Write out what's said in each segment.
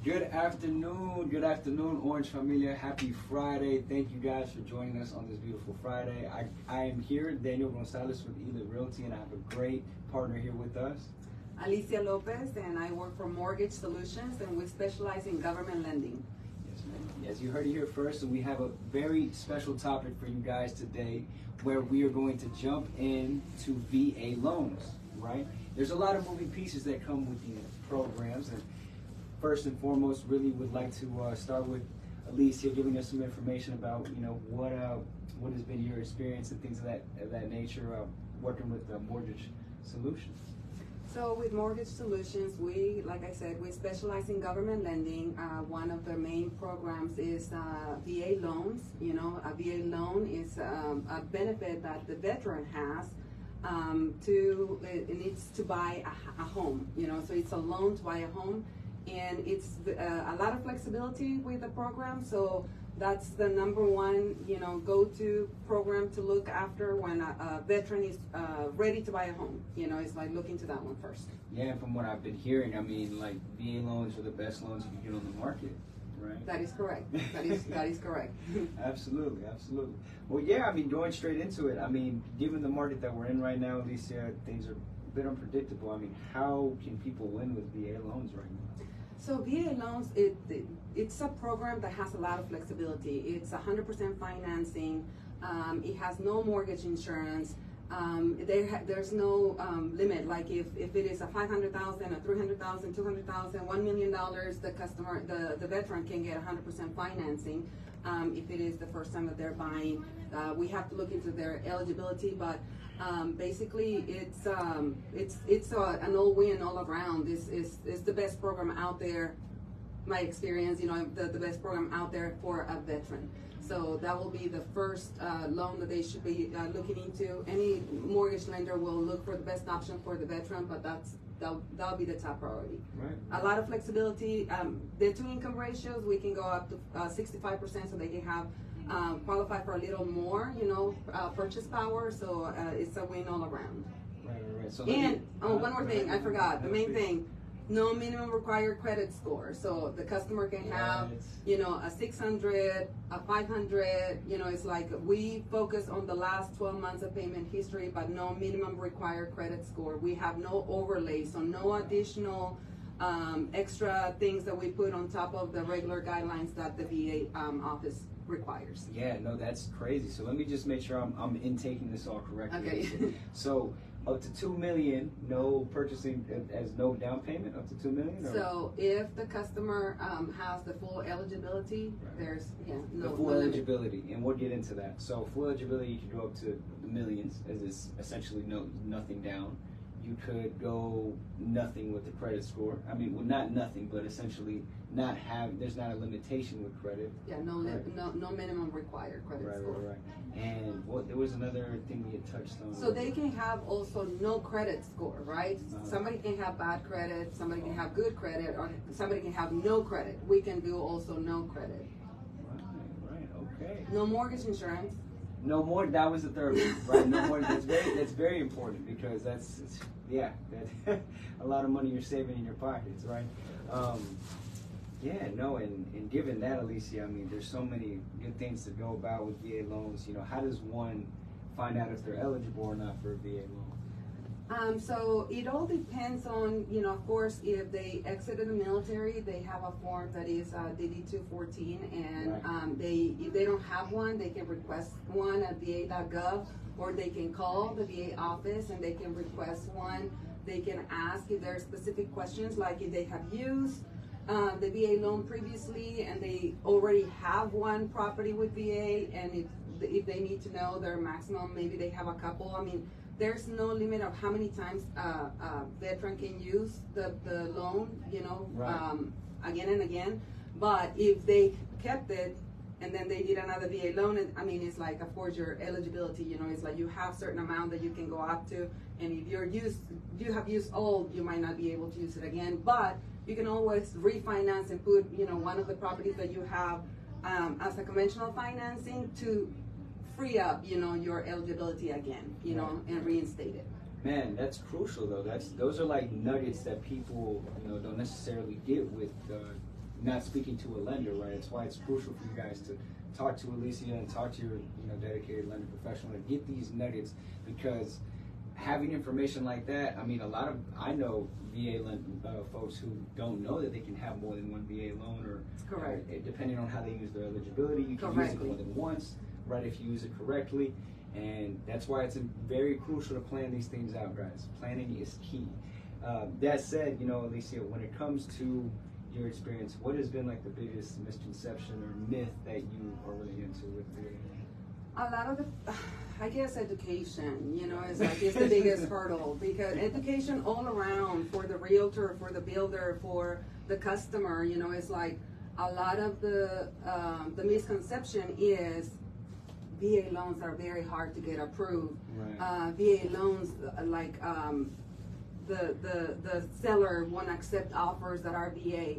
Good afternoon, Orange Familia. Happy Friday. Thank you guys for joining us on this beautiful Friday. I am here, Daniel Gonzalez with Elite Realty, and I have a great partner here with us. Alicia Lopez, and I work for Mortgage Solutions, and we specialize in government lending. Yes, ma'am. As you heard it here first, and we have a very special topic for you guys today, where we are going to jump into VA loans, right? There's a lot of moving pieces that come with these programs, and first and foremost, really would like to start with Alicia giving us some information about, what has been your experience and things of that nature working with Mortgage Solutions. So with Mortgage Solutions, like I said, we specialize in government lending. One of the main programs is VA loans. A VA loan is a benefit that the veteran has it needs to buy a home. So it's a loan to buy a home. And it's a lot of flexibility with the program, so that's the number one, go-to program to look after when a veteran is ready to buy a home. It's like looking to that one first. Yeah, and from what I've been hearing, like VA loans are the best loans you can get on the market, right? That is correct. That is correct. Absolutely. Well, yeah, going straight into it. Given the market that we're in right now, Alicia, things are a bit unpredictable. How can people win with VA loans right now? So VA loans, it's a program that has a lot of flexibility. It's 100% financing. It has no mortgage insurance. There's no limit. Like if it is a $500,000, a $300,000, $200,000, $1 million, the veteran can get 100% financing. If it is the first time that they're buying, we have to look into their eligibility, but basically it's an all-win all around. This is the best program out there. My experience, the best program out there for a veteran. So that will be the first loan that they should be looking into. Any mortgage lender will look for the best option for the veteran, but that'll be the top priority. Right. A lot of flexibility. The two income ratios, we can go up to 65%, so they can have qualify for a little more, purchase power. So it's a win all around. Right. So one more thing, I forgot. The main thing. No minimum required credit score. So the customer can have, a 600, a 500, it's like we focus on the last 12 months of payment history, but no minimum required credit score. We have no overlay, so no additional extra things that we put on top of the regular guidelines that the VA office requires. Yeah, no, that's crazy. So let me just make sure I'm intaking this all correctly. Okay. So up to $2 million, no purchasing as no down payment, up to $2 million? Or? So if the customer has the full eligibility, right. There's the full eligibility, and we'll get into that. So full eligibility, you can go up to the millions, as it's essentially nothing down. You could go nothing with the credit score. Well, not nothing, but essentially there's not a limitation with credit. Yeah, no minimum required credit score. Right. And there was another thing we had touched on. So they can have also no credit score, right? Somebody can have bad credit, somebody can have good credit, or somebody can have no credit. We can do also no credit. Right, okay. No mortgage insurance. No more. That was the third one, right? No more. That's very important, because that's a lot of money you're saving in your pockets, right? And given that, Alicia, there's so many good things to go about with VA loans. How does one find out if they're eligible or not for a VA loan? So it all depends on, of course, if they exited the military, they have a form that is DD-214, and right. If they don't have one, they can request one at va.gov, or they can call the VA office and they can request one. They can ask if there are specific questions, like if they have used the VA loan previously and they already have one property with VA, and if they need to know their maximum, maybe they have a couple. There's no limit of how many times a veteran can use the loan, right. Again and again. But if they kept it and then they did another VA loan, it's like, of course, your eligibility, it's like you have certain amount that you can go up to, and if you have used all, you might not be able to use it again. But you can always refinance and put, one of the properties that you have as a conventional financing to free up, your eligibility again, and reinstate it. Man, that's crucial though. Those are like nuggets that people, don't necessarily get with not speaking to a lender, right? That's why it's crucial for you guys to talk to Alicia and talk to your dedicated lender professional and get these nuggets, because having information like that, I mean, I know VA folks who don't know that they can have more than one VA loan, or depending on how they use their eligibility, you can use it more than once, right, if you use it correctly. And that's why it's very crucial to plan these things out, guys. Planning is key. That said, Alicia, when it comes to your experience, what has been like the biggest misconception or myth that you are really into with VA? A lot of I guess education, is the biggest hurdle, because education all around, for the realtor, for the builder, for the customer, it's like a lot of the misconception is VA loans are very hard to get approved. Right. VA loans, like the seller won't accept offers that are VA.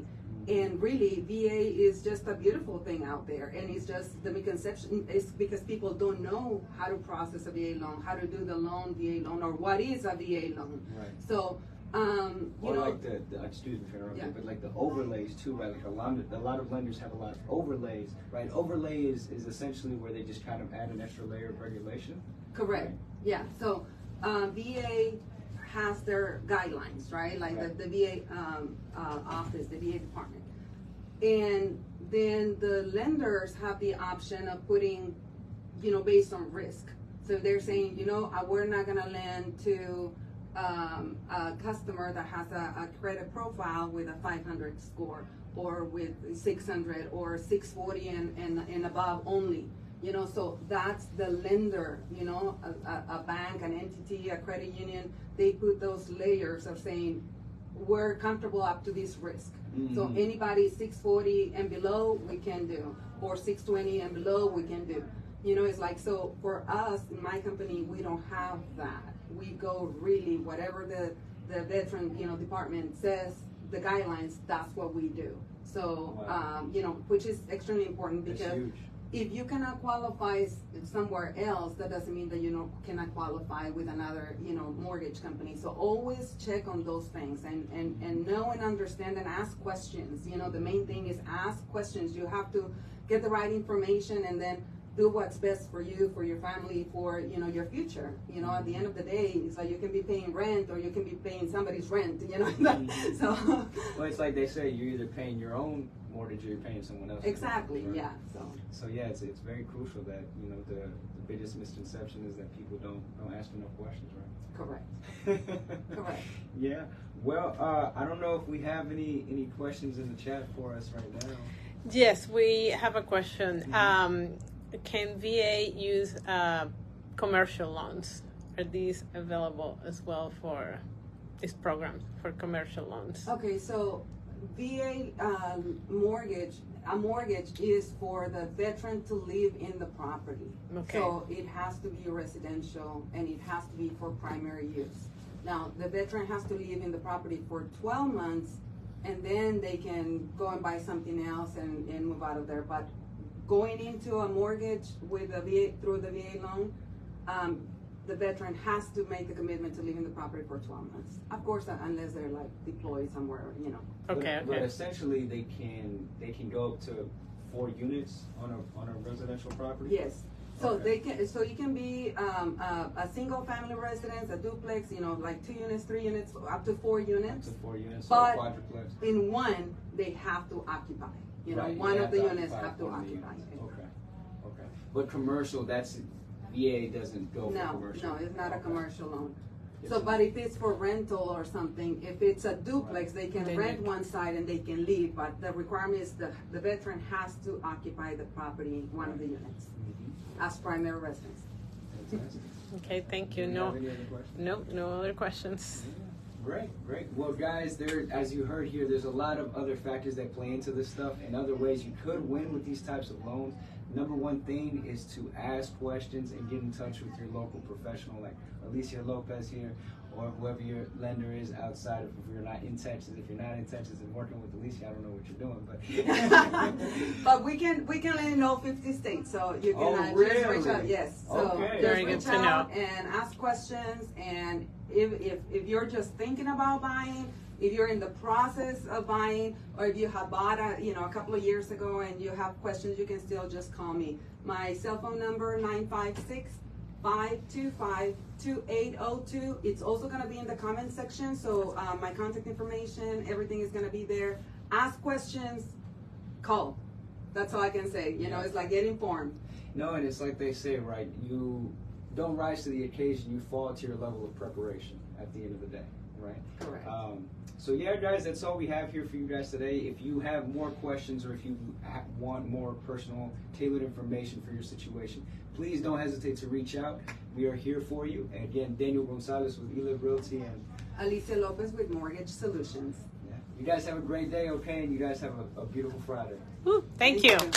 And really, VA is just a beautiful thing out there, and it's just the misconception is because people don't know how to process a VA loan, how to do the VA loan, or what is a VA loan. Right. So, like the excuse me for interrupting, but like the overlays too, right? Like a lot of lenders have a lot of overlays, right? Overlay is essentially where they just kind of add an extra layer of regulation. Correct. Right? Yeah. So, VA has their guidelines, right? Like the VA office, the VA department. And then the lenders have the option of putting, based on risk. So they're saying, we're not gonna lend to a customer that has a credit profile with a 500 score, or with 600 or 640 and above only. So that's the lender, a bank, an entity, a credit union, they put those layers of saying, we're comfortable up to this risk. Mm-hmm. So anybody 640 and below, we can do, or 620 and below, we can do. It's like, so for us, in my company, we don't have that. We go really, whatever the veteran, department says, the guidelines, that's what we do. So, wow. Which is extremely important, because if you cannot qualify somewhere else, that doesn't mean that you cannot qualify with another mortgage company. So always check on those things, and know and understand and ask questions. The main thing is ask questions. You have to get the right information, and then do what's best for you, for your family, for your future. At the end of the day, so you can be paying rent, or you can be paying somebody's rent. Mm-hmm. So well, it's like they say, you're either paying your own mortgage or you're paying someone else. Exactly. Right? Yeah. So yeah, it's very crucial that the biggest misconception is that people don't ask enough questions, right? Correct. Correct. Yeah. Well, I don't know if we have any questions in the chat for us right now. Yes, we have a question. Mm-hmm. Can VA use commercial loans? Are these available as well for this program for commercial loans? Okay, so VA mortgage is for the veteran to live in the property. Okay. So it has to be residential, and it has to be for primary use. Now, the veteran has to live in the property for 12 months, and then they can go and buy something else and move out of there. But going into a mortgage with a VA, through the VA loan, the veteran has to make the commitment to live in the property for 12 months. Of course, unless they're like deployed somewhere, Okay. But essentially, they can go up to 4 units on a residential property. Yes. So okay. So you can be a single family residence, a duplex, like 2 units, 3 units, up to 4 units. Up to 4 units. But so quadruplex. In one, they have to occupy. Right, one of the units have to occupy. Okay. But commercial, VA doesn't go for commercial. No, it's not a commercial loan. So, but if it's for rental or something, if it's a duplex, they can rent one side and they can leave. But the requirement is the veteran has to occupy the property, one of the units, as primary residence. Fantastic. Okay, thank you. Do you have any other questions? No other questions. Great. Well, guys, as you heard here, there's a lot of other factors that play into this stuff, and other ways you could win with these types of loans. Number one thing is to ask questions and get in touch with your local professional, like Alicia Lopez here, or whoever your lender is outside of, if you're not in Texas. If you're not in Texas and working with Alicia, I don't know what you're doing, but but we can let you know 50 states, so you can just reach out. Yes, so just reach out and ask questions. And if you're just thinking about buying, If you're in the process of buying, or if you have bought a couple of years ago and you have questions, you can still just call me. My cell phone number, 956-525-2802. It's also going to be in the comment section, so my contact information, everything is going to be there. Ask questions, call. That's all I can say. It's like get informed. No, and it's like they say, right? You don't rise to the occasion, you fall to your level of preparation at the end of the day, right? Correct. So yeah, guys, that's all we have here for you guys today. If you have more questions or if you want more personal, tailored information for your situation, please don't hesitate to reach out. We are here for you. And again, Daniel Gonzalez with eLive Realty and Alicia Lopez with Mortgage Solutions. Yeah. You guys have a great day, okay? And you guys have a beautiful Friday. Thank you. You.